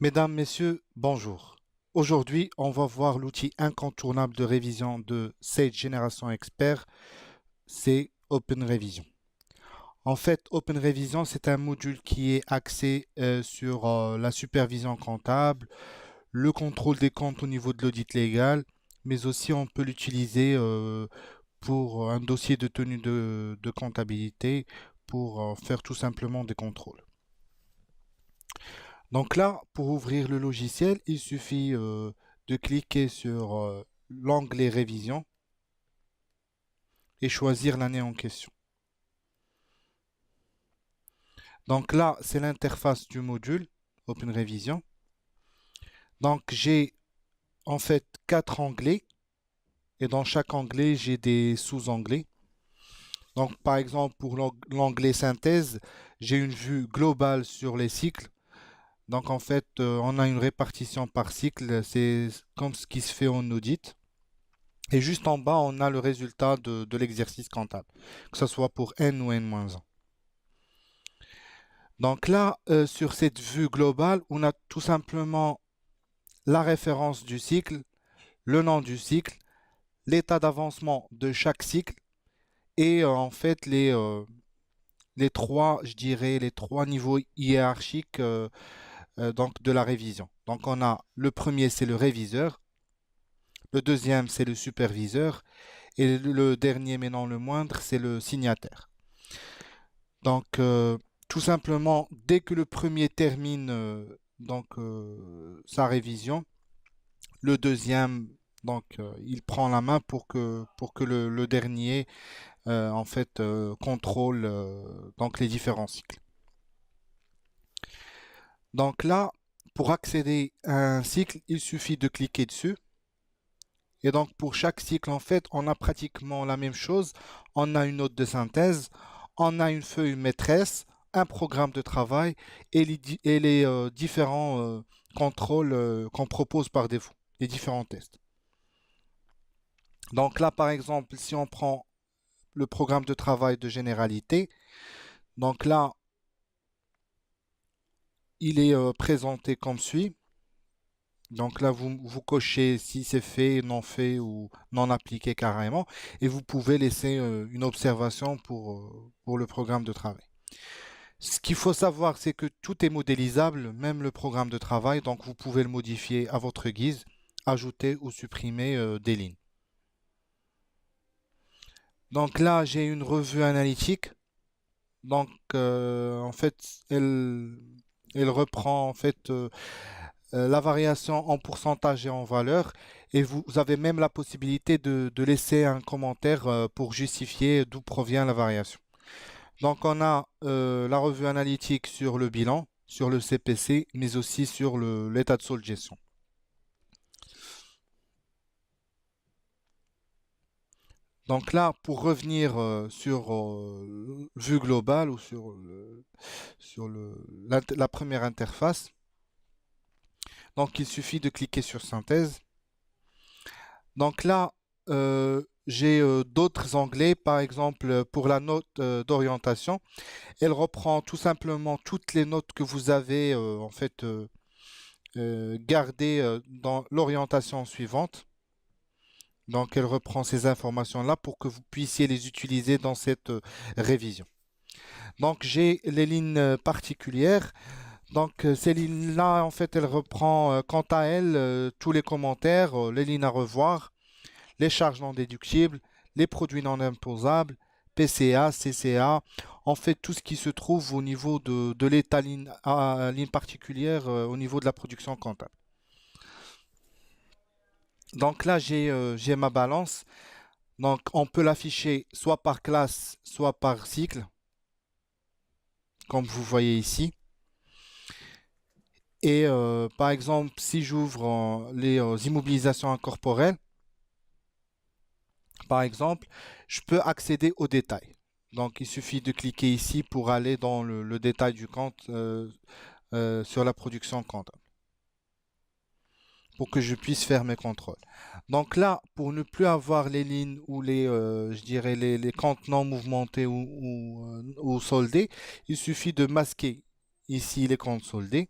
Mesdames, Messieurs, bonjour. Aujourd'hui, on va voir l'outil incontournable de révision de Sage Génération Expert, c'est OpenRevision. En fait, OpenRevision, c'est un module qui est axé sur la supervision comptable, le contrôle des comptes au niveau de l'audit légal, mais aussi on peut l'utiliser pour un dossier de tenue de comptabilité pour faire tout simplement des contrôles. Donc là, pour ouvrir le logiciel, il suffit de cliquer sur l'onglet Révision et choisir l'année en question. Donc là, c'est l'interface du module OpenRevision. Donc j'ai en fait quatre onglets et dans chaque onglet, j'ai des sous-onglets. Donc par exemple, pour l'onglet synthèse, j'ai une vue globale sur les cycles. Donc en fait, on a une répartition par cycle, c'est comme ce qui se fait en audit. Et juste en bas, on a le résultat de l'exercice comptable, que ce soit pour n ou n-1. Donc là, sur cette vue globale, on a tout simplement la référence du cycle, le nom du cycle, l'état d'avancement de chaque cycle et en fait les trois, je dirais, les trois niveaux hiérarchiques donc de la révision. Donc on a le premier, c'est le réviseur, le deuxième, c'est le superviseur et le dernier, mais non le moindre, c'est le signataire. Donc, tout simplement, dès que le premier termine sa révision, le deuxième, il prend la main pour que le dernier, en fait, contrôle donc les différents cycles. Donc là, pour accéder à un cycle, il suffit de cliquer dessus. Et donc, pour chaque cycle, en fait, on a pratiquement la même chose. On a une note de synthèse, on a une feuille maîtresse, un programme de travail et les différents contrôles qu'on propose par défaut, les différents tests. Donc là, par exemple, si on prend le programme de travail de généralité, donc là, il est présenté comme suit. Donc là, vous cochez si c'est fait ou non appliqué carrément, et vous pouvez laisser une observation pour le programme de travail. Ce qu'il faut savoir, c'est que tout est modélisable, même le programme de travail, donc vous pouvez le modifier à votre guise, ajouter ou supprimer des lignes. Donc là, j'ai une revue analytique. Donc en fait, elle reprend en fait la variation en pourcentage et en valeur. Et vous avez même la possibilité de laisser un commentaire pour justifier d'où provient la variation. Donc on a la revue analytique sur le bilan, sur le CPC, mais aussi sur l'état de solde gestion. Donc là, pour revenir sur vue globale ou sur la première interface, donc il suffit de cliquer sur synthèse. Donc là, j'ai d'autres onglets, par exemple pour la note d'orientation. Elle reprend tout simplement toutes les notes que vous avez en fait gardées dans l'orientation suivante. Donc elle reprend ces informations-là pour que vous puissiez les utiliser dans cette révision. Donc j'ai les lignes particulières. Donc ces lignes-là, en fait, elle reprend quant à elle tous les commentaires, les lignes à revoir, les charges non déductibles, les produits non imposables, PCA, CCA, en fait tout ce qui se trouve au niveau de l'état ligne particulière au niveau de la production comptable. Donc là j'ai ma balance. Donc on peut l'afficher soit par classe, soit par cycle, comme vous voyez ici. Et par exemple, si j'ouvre les immobilisations incorporelles, par exemple, je peux accéder aux détails. Donc, il suffit de cliquer ici pour aller dans le détail du compte sur la production comptable pour que je puisse faire mes contrôles. Donc là, pour ne plus avoir les lignes ou je dirais les comptes non mouvementés ou soldés, il suffit de masquer ici les comptes soldés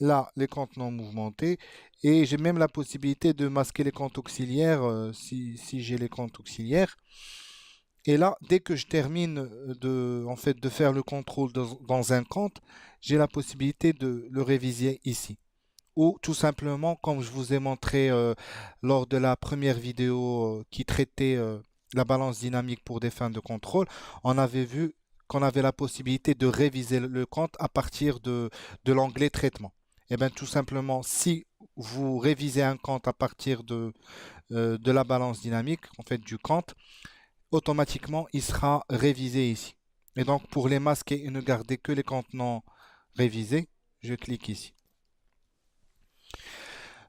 là les comptes non mouvementés et j'ai même la possibilité de masquer les comptes auxiliaires si j'ai les comptes auxiliaires. Et là, dès que je termine en fait, de faire le contrôle dans un compte, j'ai la possibilité de le réviser ici. Ou tout simplement, comme je vous ai montré lors de la première vidéo qui traitait la balance dynamique pour des fins de contrôle, on avait vu qu'on avait la possibilité de réviser le compte à partir de l'onglet traitement. Et bien tout simplement, si vous révisez un compte à partir de la balance dynamique, en fait du compte, automatiquement il sera révisé ici. Et donc pour les masquer et ne garder que les comptes non révisés, je clique ici.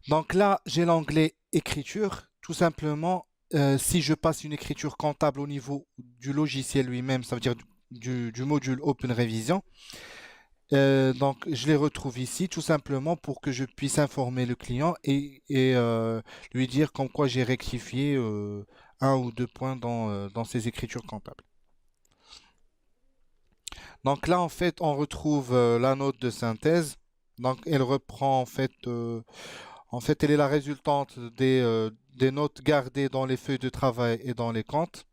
Donc là, j'ai l'onglet écriture. Tout simplement, si je passe une écriture comptable au niveau du logiciel lui-même, ça veut dire du module Open Revision, donc je les retrouve ici tout simplement pour que je puisse informer le client et lui dire comme quoi j'ai rectifié un ou deux points dans ces écritures comptables. Donc là, en fait, on retrouve la note de synthèse. Donc elle reprend en fait, elle est la résultante des notes gardées dans les feuilles de travail et dans les comptes.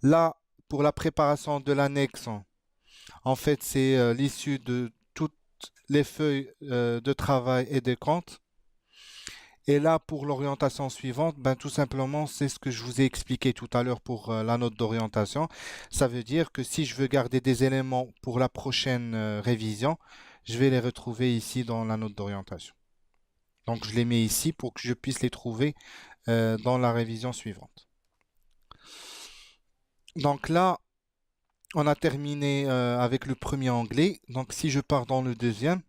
Là, pour la préparation de l'annexe, en fait, c'est l'issue de toutes les feuilles de travail et des comptes. Et là, pour l'orientation suivante, ben, tout simplement, c'est ce que je vous ai expliqué tout à l'heure pour la note d'orientation. Ça veut dire que si je veux garder des éléments pour la prochaine révision, je vais les retrouver ici dans la note d'orientation. Donc, je les mets ici pour que je puisse les trouver dans la révision suivante. Donc là, on a terminé avec le premier onglet. Donc, si je pars dans le deuxième,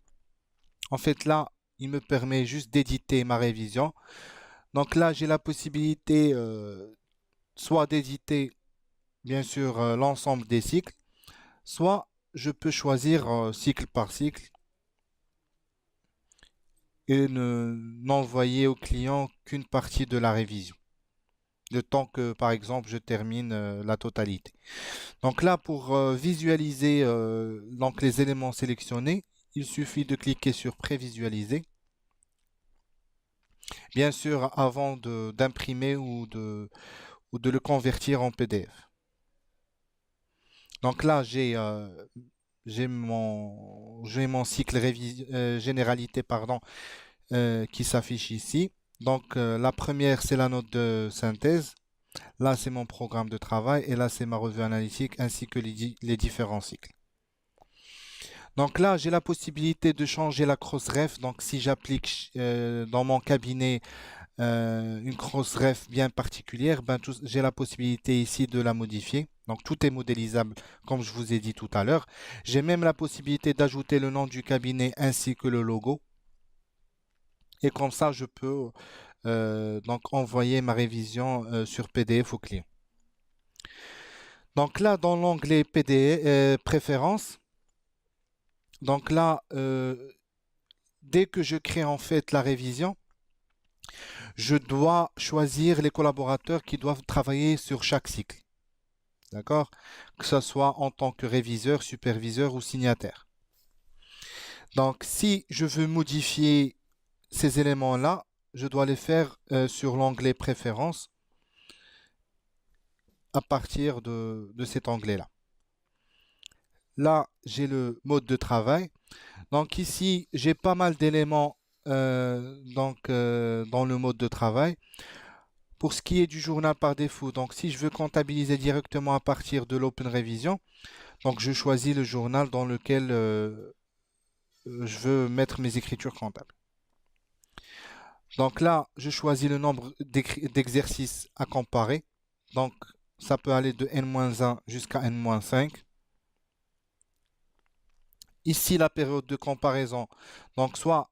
en fait, là, il me permet juste d'éditer ma révision. Donc là, j'ai la possibilité soit d'éditer, bien sûr, l'ensemble des cycles, soit je peux choisir cycle par cycle et n'envoyer au client qu'une partie de la révision, le temps que, par exemple, je termine la totalité. Donc là, pour visualiser donc les éléments sélectionnés, il suffit de cliquer sur Prévisualiser. Bien sûr, avant d'imprimer ou de le convertir en PDF. Donc là, j'ai mon cycle généralité pardon, qui s'affiche ici. Donc la première, c'est la note de synthèse. Là, c'est mon programme de travail et là, c'est ma revue analytique ainsi que les différents cycles. Donc là, j'ai la possibilité de changer la cross-ref. Donc si j'applique dans mon cabinet une cross-ref bien particulière, ben, j'ai la possibilité ici de la modifier. Donc tout est modélisable comme je vous ai dit tout à l'heure. J'ai même la possibilité d'ajouter le nom du cabinet ainsi que le logo. Et comme ça, je peux donc envoyer ma révision sur PDF au client. Donc là, dans l'onglet PDF, préférences, donc là, dès que je crée en fait la révision, je dois choisir les collaborateurs qui doivent travailler sur chaque cycle. D'accord? Que ce soit en tant que réviseur, superviseur ou signataire. Donc, si je veux modifier ces éléments-là, je dois les faire sur l'onglet Préférences à partir de cet onglet-là. Là, j'ai le mode de travail. Donc ici, j'ai pas mal d'éléments dans le mode de travail. Pour ce qui est du journal par défaut, donc si je veux comptabiliser directement à partir de l'Open Revision, donc je choisis le journal dans lequel je veux mettre mes écritures comptables. Donc là, je choisis le nombre d'exercices à comparer. Donc ça peut aller de N-1 jusqu'à N-5. Ici, la période de comparaison. Donc soit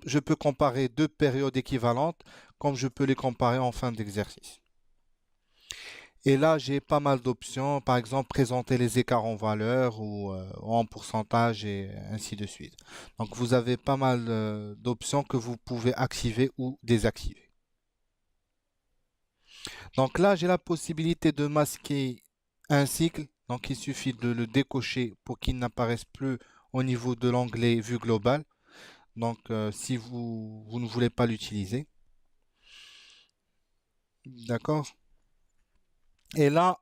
je peux comparer deux périodes équivalentes, comme je peux les comparer en fin d'exercice. Et là, j'ai pas mal d'options, par exemple, présenter les écarts en valeur ou en pourcentage et ainsi de suite. Donc, vous avez pas mal d'options que vous pouvez activer ou désactiver. Donc là, j'ai la possibilité de masquer un cycle. Donc, il suffit de le décocher pour qu'il n'apparaisse plus au niveau de l'onglet Vue globale. Donc, si vous ne voulez pas l'utiliser, d'accord? Et là,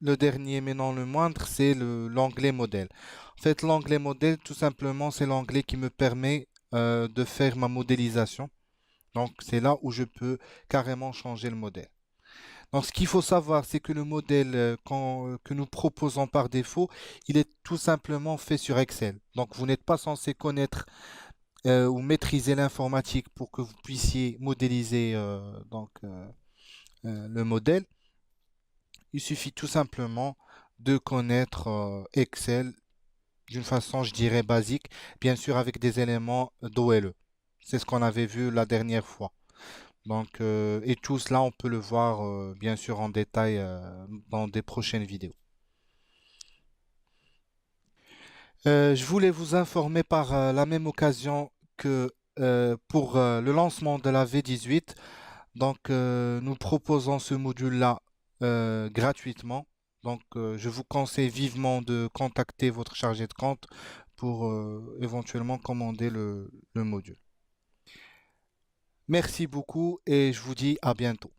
le dernier, mais non le moindre, c'est l'onglet modèle. En fait, l'onglet modèle, tout simplement, c'est l'onglet qui me permet de faire ma modélisation. Donc, c'est là où je peux carrément changer le modèle. Donc, ce qu'il faut savoir, c'est que le modèle que nous proposons par défaut, il est tout simplement fait sur Excel. Donc, vous n'êtes pas censé connaître ou maîtriser l'informatique pour que vous puissiez modéliser le modèle. Il suffit tout simplement de connaître Excel d'une façon, je dirais, basique, bien sûr avec des éléments d'OLE. C'est ce qu'on avait vu la dernière fois. Donc, et tout cela, on peut le voir bien sûr en détail dans des prochaines vidéos. Je voulais vous informer par la même occasion que pour le lancement de la V18, donc nous proposons ce module-là gratuitement. Donc, je vous conseille vivement de contacter votre chargé de compte pour éventuellement commander le module. Merci beaucoup et je vous dis à bientôt.